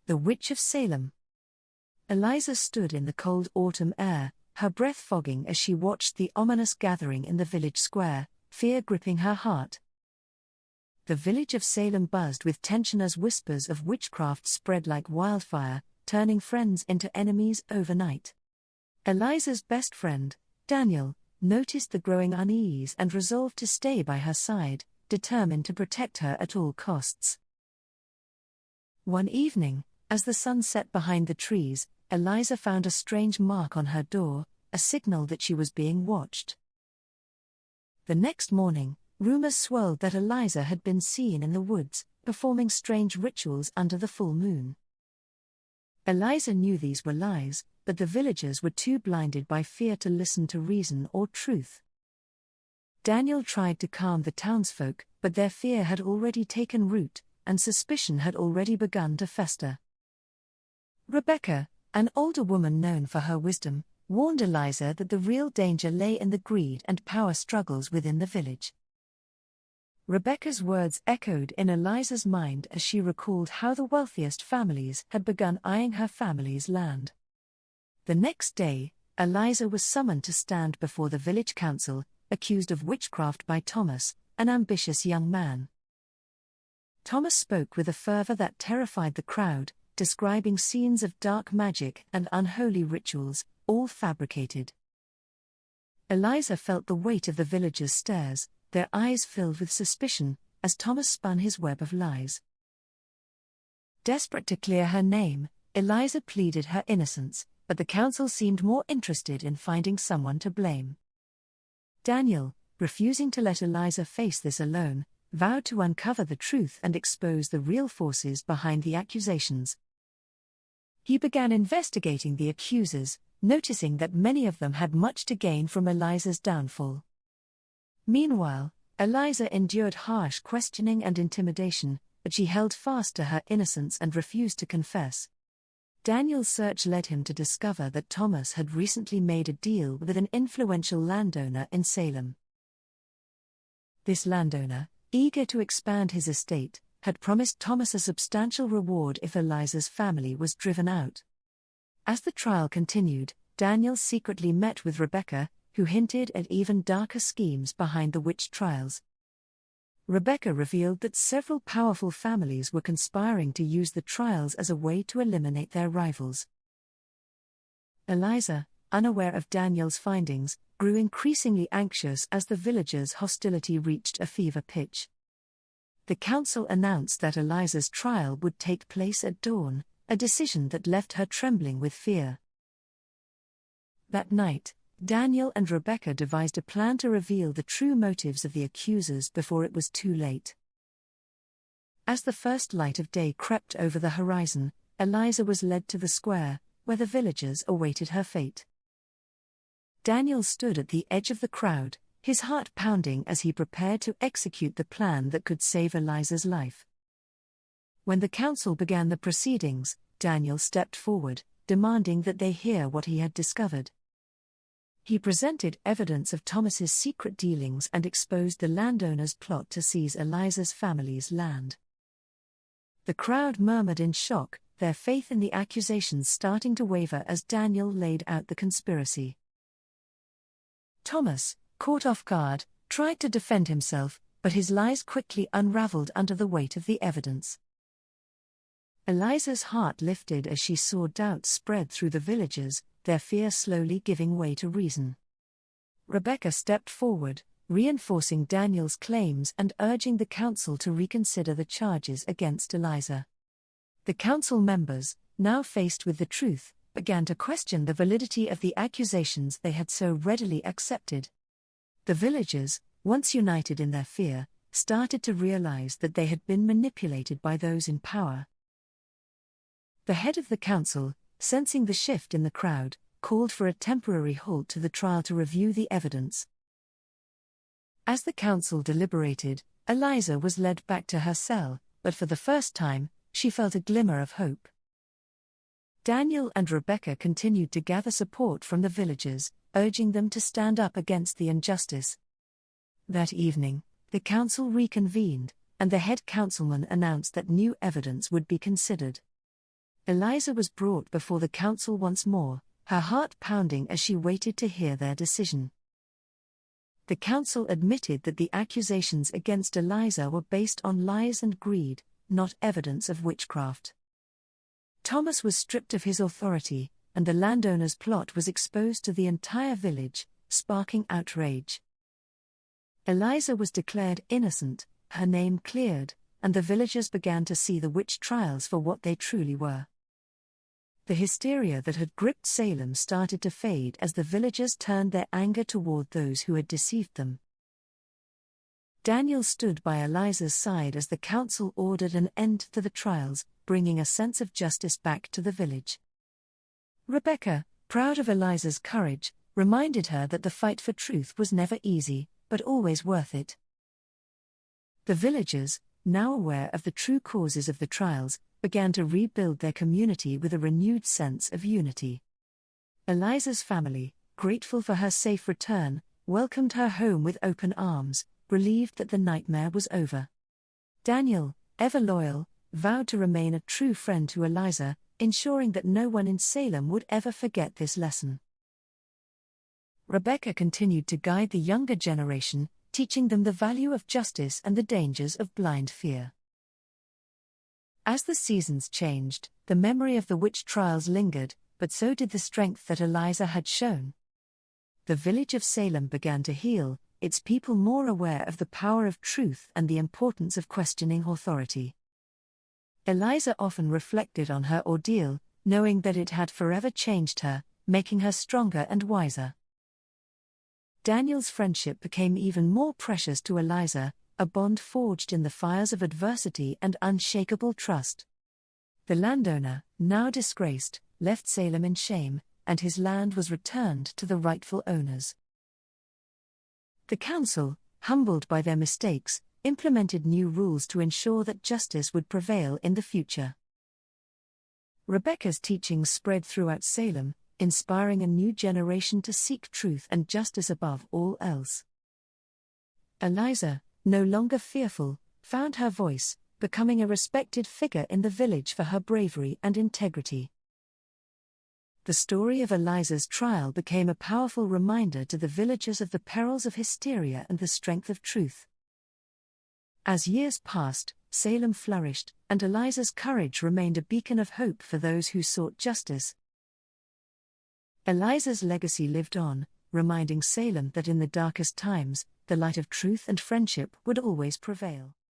The Witch of Salem. Eliza stood in the cold autumn air, her breath fogging as she watched the ominous gathering in the village square, fear gripping her heart. The village of Salem buzzed with tension as whispers of witchcraft spread like wildfire, turning friends into enemies overnight. Eliza's best friend, Daniel, noticed the growing unease and resolved to stay by her side, determined to protect her at all costs. One evening, as the sun set behind the trees, Eliza found a strange mark on her door, a signal that she was being watched. The next morning, rumors swirled that Eliza had been seen in the woods, performing strange rituals under the full moon. Eliza knew these were lies, but the villagers were too blinded by fear to listen to reason or truth. Daniel tried to calm the townsfolk, but their fear had already taken root, and suspicion had already begun to fester. Rebecca, an older woman known for her wisdom, warned Eliza that the real danger lay in the greed and power struggles within the village. Rebecca's words echoed in Eliza's mind as she recalled how the wealthiest families had begun eyeing her family's land. The next day, Eliza was summoned to stand before the village council, accused of witchcraft by Thomas, an ambitious young man. Thomas spoke with a fervor that terrified the crowd, describing scenes of dark magic and unholy rituals, all fabricated. Eliza felt the weight of the villagers' stares, their eyes filled with suspicion, as Thomas spun his web of lies. Desperate to clear her name, Eliza pleaded her innocence, but the council seemed more interested in finding someone to blame. Daniel, refusing to let Eliza face this alone, vowed to uncover the truth and expose the real forces behind the accusations. He began investigating the accusers, noticing that many of them had much to gain from Eliza's downfall. Meanwhile, Eliza endured harsh questioning and intimidation, but she held fast to her innocence and refused to confess. Daniel's search led him to discover that Thomas had recently made a deal with an influential landowner in Salem. This landowner, eager to expand his estate, had promised Thomas a substantial reward if Eliza's family was driven out. As the trial continued, Daniel secretly met with Rebecca, who hinted at even darker schemes behind the witch trials. Rebecca revealed that several powerful families were conspiring to use the trials as a way to eliminate their rivals. Eliza, unaware of Daniel's findings, grew increasingly anxious as the villagers' hostility reached a fever pitch. The council announced that Eliza's trial would take place at dawn, a decision that left her trembling with fear. That night, Daniel and Rebecca devised a plan to reveal the true motives of the accusers before it was too late. As the first light of day crept over the horizon, Eliza was led to the square, where the villagers awaited her fate. Daniel stood at the edge of the crowd, his heart pounding as he prepared to execute the plan that could save Eliza's life. When the council began the proceedings, Daniel stepped forward, demanding that they hear what he had discovered. He presented evidence of Thomas's secret dealings and exposed the landowner's plot to seize Eliza's family's land. The crowd murmured in shock, their faith in the accusations starting to waver as Daniel laid out the conspiracy. Thomas, caught off guard, tried to defend himself, but his lies quickly unraveled under the weight of the evidence. Eliza's heart lifted as she saw doubt spread through the villagers, their fear slowly giving way to reason. Rebecca stepped forward, reinforcing Daniel's claims and urging the council to reconsider the charges against Eliza. The council members, now faced with the truth, began to question the validity of the accusations they had so readily accepted. The villagers, once united in their fear, started to realize that they had been manipulated by those in power. The head of the council, sensing the shift in the crowd, called for a temporary halt to the trial to review the evidence. As the council deliberated, Eliza was led back to her cell, but for the first time, she felt a glimmer of hope. Daniel and Rebecca continued to gather support from the villagers, urging them to stand up against the injustice. That evening, the council reconvened, and the head councilman announced that new evidence would be considered. Eliza was brought before the council once more, her heart pounding as she waited to hear their decision. The council admitted that the accusations against Eliza were based on lies and greed, not evidence of witchcraft. Thomas was stripped of his authority, and the landowner's plot was exposed to the entire village, sparking outrage. Eliza was declared innocent, her name cleared, and the villagers began to see the witch trials for what they truly were. The hysteria that had gripped Salem started to fade as the villagers turned their anger toward those who had deceived them. Daniel stood by Eliza's side as the council ordered an end to the trials, bringing a sense of justice back to the village. Rebecca, proud of Eliza's courage, reminded her that the fight for truth was never easy, but always worth it. The villagers, now aware of the true causes of the trials, began to rebuild their community with a renewed sense of unity. Eliza's family, grateful for her safe return, welcomed her home with open arms, relieved that the nightmare was over. Daniel, ever loyal, vowed to remain a true friend to Eliza, ensuring that no one in Salem would ever forget this lesson. Rebecca continued to guide the younger generation, teaching them the value of justice and the dangers of blind fear. As the seasons changed, the memory of the witch trials lingered, but so did the strength that Eliza had shown. The village of Salem began to heal, its people more aware of the power of truth and the importance of questioning authority. Eliza often reflected on her ordeal, knowing that it had forever changed her, making her stronger and wiser. Daniel's friendship became even more precious to Eliza, a bond forged in the fires of adversity and unshakable trust. The landowner, now disgraced, left Salem in shame, and his land was returned to the rightful owners. The council, humbled by their mistakes, implemented new rules to ensure that justice would prevail in the future. Rebecca's teachings spread throughout Salem, inspiring a new generation to seek truth and justice above all else. Eliza, no longer fearful, found her voice, becoming a respected figure in the village for her bravery and integrity. The story of Eliza's trial became a powerful reminder to the villagers of the perils of hysteria and the strength of truth. As years passed, Salem flourished, and Eliza's courage remained a beacon of hope for those who sought justice. Eliza's legacy lived on, reminding Salem that in the darkest times, the light of truth and friendship would always prevail.